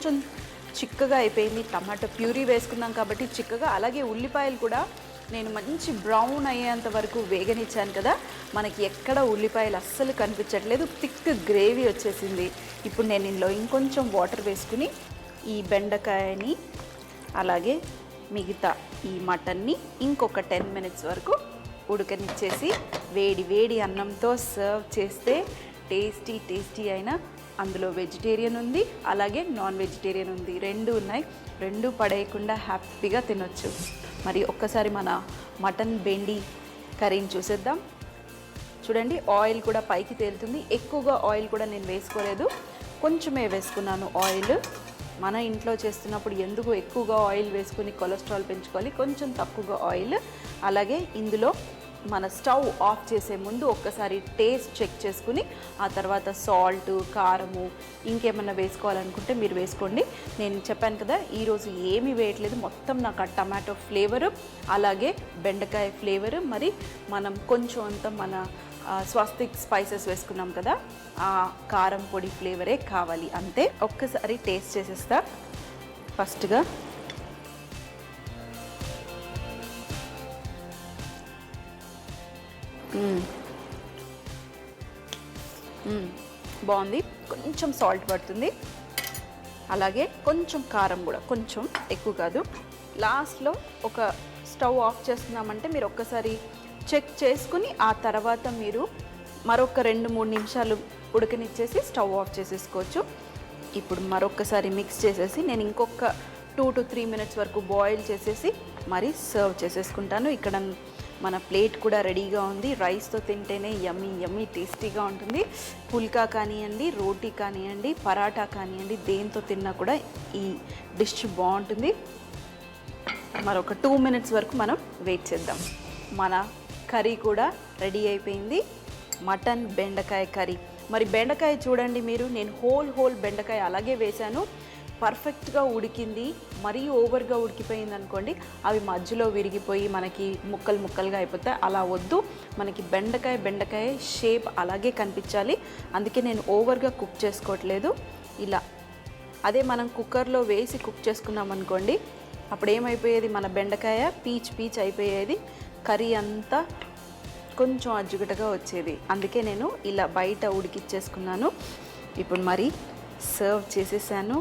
కొంచెం చిక్కగా అయిపోయింది. టమాటో ప్యూరీ వేసుకున్నాం కాబట్టి చిక్కగా. అలాగే ఉల్లిపాయలు కూడా నేను మంచి బ్రౌన్ అయ్యేంత వరకు వేగనిచ్చాను కదా, మనకి ఎక్కడ ఉల్లిపాయలు అస్సలు కనిపించట్లేదు. థిక్ గ్రేవీ వచ్చేసింది. ఇప్పుడు నేను ఇందులో ఇంకొంచెం వాటర్ వేసుకుని ఈ బెండకాయని అలాగే మిగతా ఈ మటన్ని ఇంకొక 10 మినిట్స్ వరకు ఉడకనిచ్చేసి వేడి వేడి అన్నంతో సర్వ్ చేస్తే టేస్టీ అయిన, అందులో వెజిటేరియన్ ఉంది అలాగే నాన్ వెజిటేరియన్ ఉంది, రెండు ఉన్నాయి. రెండు పడేయకుండా హ్యాపీగా తినొచ్చు. మరి ఒక్కసారి మన మటన్ బెండి కర్రీని చూసేద్దాం. చూడండి, ఆయిల్ కూడా పైకి తేలుతుంది. ఎక్కువగా ఆయిల్ కూడా నేను వేసుకోలేదు, కొంచెమే వేసుకున్నాను ఆయిల్. మన ఇంట్లో చేస్తున్నప్పుడు ఎందుకు ఎక్కువగా ఆయిల్ వేసుకుని కొలెస్ట్రాల్ పెంచుకోవాలి, కొంచెం తక్కువగా ఆయిల్. అలాగే ఇందులో మన స్టవ్ ఆఫ్ చేసే ముందు ఒక్కసారి టేస్ట్ చెక్ చేసుకుని ఆ తర్వాత సాల్ట్, కారము ఇంకేమన్నా వేసుకోవాలనుకుంటే మీరు వేసుకోండి. నేను చెప్పాను కదా ఈరోజు ఏమీ వేయట్లేదు, మొత్తం నాకు ఆ టమాటో ఫ్లేవరు అలాగే బెండకాయ ఫ్లేవరు, మరి మనం కొంచెం అంత మన స్వస్తిక్ స్పైసెస్ వేసుకున్నాం కదా, ఆ కారం పొడి ఫ్లేవరే కావాలి అంతే. ఒక్కసారి టేస్ట్ చేసేస్తా. ఫస్ట్గా బాగుంది. కొంచెం సాల్ట్ పడుతుంది, అలాగే కొంచెం కారం కూడా, కొంచెం ఎక్కువ కాదు. లాస్ట్లో ఒక స్టవ్ ఆఫ్ చేస్తున్నామంటే మీరు ఒక్కసారి చెక్ చేసుకుని ఆ తర్వాత మీరు మరొక 2-3 నిమిషాలు ఉడకనిచ్చేసి స్టవ్ ఆఫ్ చేసేసుకోవచ్చు. ఇప్పుడు మరొకసారి మిక్స్ చేసేసి నేను ఇంకొక 2 to 3 మినిట్స్ వరకు బాయిల్ చేసేసి మరి సర్వ్ చేసేసుకుంటాను. ఇక్కడ మన ప్లేట్ కూడా రెడీగా ఉంది. రైస్తో తింటేనే యమ్మీ టేస్టీగా ఉంటుంది. పుల్కా కానివ్వండి, రోటీ కానివ్వండి, పరాటా కానివ్వండి, దేంతో తిన్నా కూడా ఈ డిష్ బాగుంటుంది. మరొక 2 మినిట్స్ వరకు మనం వెయిట్ చేద్దాం. మన కర్రీ కూడా రెడీ అయిపోయింది, మటన్ బెండకాయ కర్రీ. మరి బెండకాయ చూడండి మీరు, నేను హోల్ బెండకాయ అలాగే వేశాను. పర్ఫెక్ట్గా ఉడికింది. మరీ ఓవర్గా ఉడికిపోయింది అనుకోండి, అవి మధ్యలో విరిగిపోయి మనకి ముక్కలుగా అయిపోతాయి. అలా వద్దు, మనకి బెండకాయ షేప్ అలాగే కనిపించాలి. అందుకే నేను ఓవర్గా కుక్ చేసుకోవట్లేదు. ఇలా అదే మనం కుక్కర్లో వేసి కుక్ చేసుకున్నాం అనుకోండి, అప్పుడు ఏమైపోయేది, మన బెండకాయ పీచ్ అయిపోయేది, కర్రీ అంతా కొంచెం అజ్జుగటగా వచ్చేది. అందుకే నేను ఇలా బయట ఉడికిచ్చేసుకున్నాను. ఇప్పుడు మరి సర్వ్ చేసేసాను.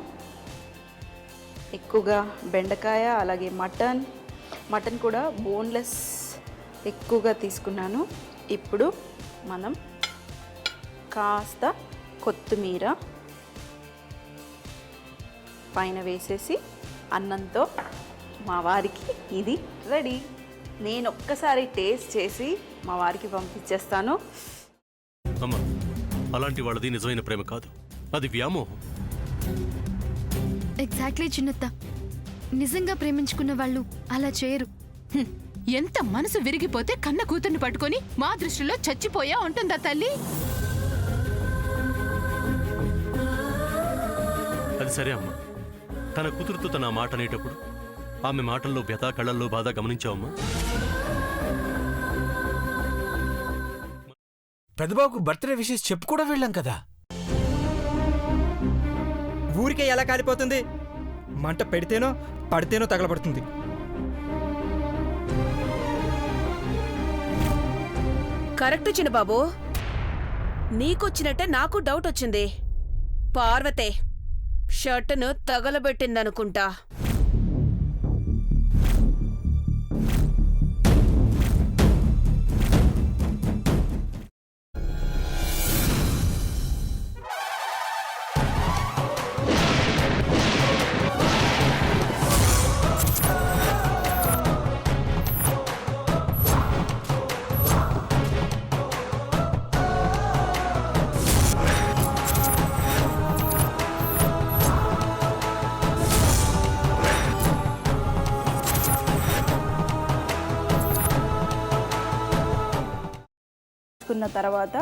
ఎక్కువగా బెండకాయ అలాగే మటన్ కూడా బోన్లెస్ ఎక్కువగా తీసుకున్నాను. ఇప్పుడు మనం కాస్త కొత్తిమీర పైన వేసేసి అన్నంతో మా వారికి ఇది రెడీ. నేను ఒక్కసారి టేస్ట్ చేసి మా వారికి పంపించేస్తాను. అమ్మా, అలాంటి వాళ్ళది నిజమైన ప్రేమ కాదు, అది వ్యామోహం. ఎగ్జాక్ట్లీ చిన్నత్త, నిజంగా ప్రేమించుకున్న వాళ్ళు అలా చేయరు. ఎంత మనసు విరిగిపోతే కన్న కూతుర్ని పట్టుకొని మా దృష్టిలో చచ్చిపోయా ఉంటుందా తల్లి? అది సరే అమ్మా, తన కూతురుతో తన మాట అనేటప్పుడు ఆమె మాటల్లో వ్యథ, కళ్ళల్లో బాధ గమనించావమ్మా? పెద్దబాబుకు బర్త్డే విషెస్ చెప్పు కూడా వెళ్ళాం కదా. ఊరికే ఎలా కాలిపోతుంది? మంట పెడితేనో పడితేనో తగలబడుతుంది. కరెక్ట్ చిన్నబాబు, నీకొచ్చినట్టే నాకు డౌట్ వచ్చింది. పార్వతే షర్టును తగలబెట్టిందనుకుంటా. కున్న తర్వాత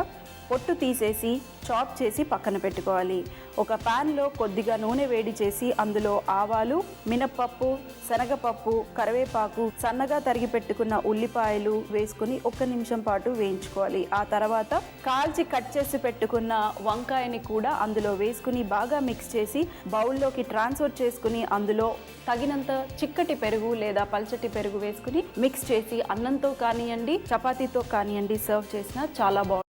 పొట్టు తీసేసి చాప్ చేసి పక్కన పెట్టుకోవాలి. ఒక ప్యాన్లో కొద్దిగా నూనె వేడి చేసి అందులో ఆవాలు, మినప్పప్పు, శనగపప్పు, కరివేపాకు, సన్నగా తరిగి పెట్టుకున్న ఉల్లిపాయలు వేసుకుని 1 నిమిషం పాటు వేయించుకోవాలి. ఆ తర్వాత కాల్చి కట్ చేసి పెట్టుకున్న వంకాయని కూడా అందులో వేసుకుని బాగా మిక్స్ చేసి బౌల్లోకి ట్రాన్స్ఫర్ చేసుకుని అందులో తగినంత చిక్కటి పెరుగు లేదా పల్చటి పెరుగు వేసుకుని మిక్స్ చేసి అన్నంతో కానివ్వండి, చపాతీతో కానివ్వండి సర్వ్ చేసినా చాలా బాగుంటుంది.